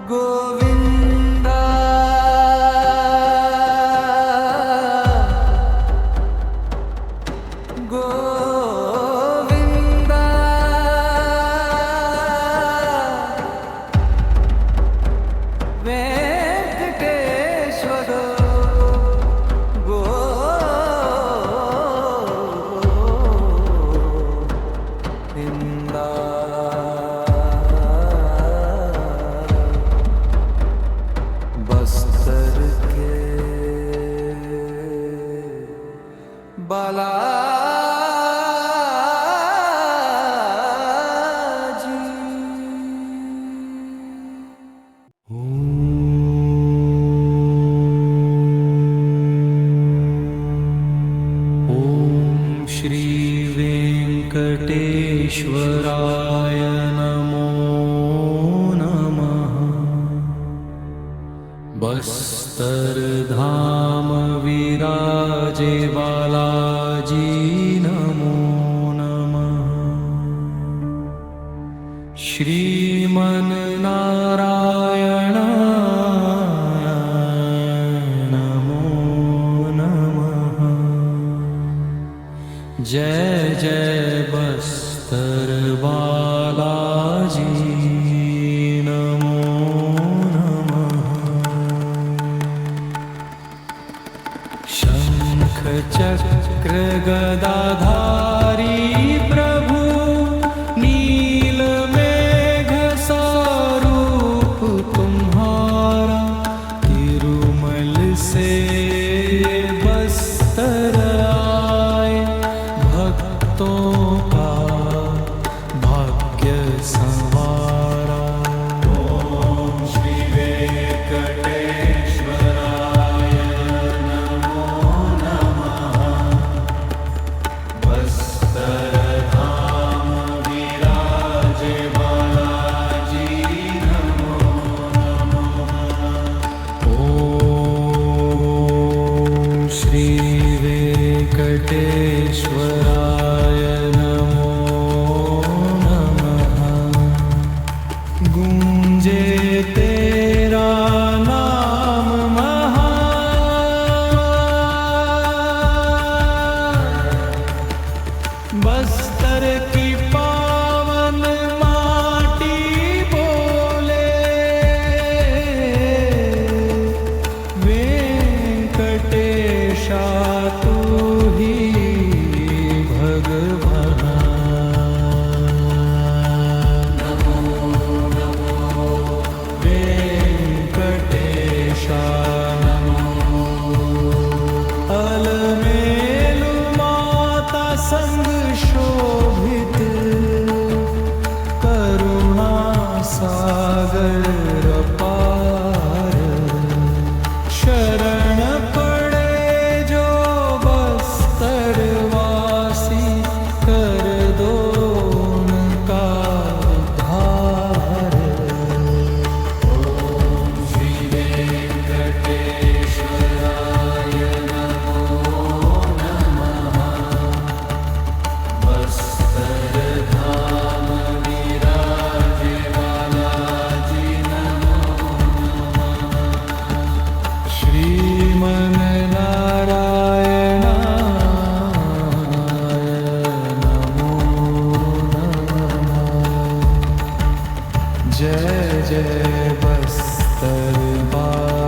गोविंदा गोविंदा वेंकटेश्वर गोविंदा बस्तर के बालाजी। ओम श्री वेंकटेश्वराय नमो नमः। बस्तर धाम विराजे बालाजी नमो नमः। श्रीमन नारायण नमो नमः। जय जय बस्तर बालाजी नमो नमः। शंख चक्र गदाधारी प्रभु नील मेघ स्वरूप तुम्हारा। तिरुमल से बस्तर आए भक्तों का भाग्य संवारा। ओम श्री वेंकटेश्वराय नमो नमः। बस्तर धाम विराजे बालाजी नमो नमः। ओम श्री वेंकटेश्वराय नमो नमः। गूंजे तेरा नाम महान। बस्तर की पावन माटी बोले वेंकटेशा तू ही भगवान। नमो नमो वेंकटेशा नमो। अलमेलु माता संग शोभित करुणा सागर पार। शरण पड़े जो बस्तर वासी कर दो उनका उद्धार। ओम श्री वेंकटेश्वराय नमो नमः। बस्तर धाम विराजे बालाजी नमो नमः। श्रीमन नारायण नमो नमः। जय जय बस्तर बालाजी।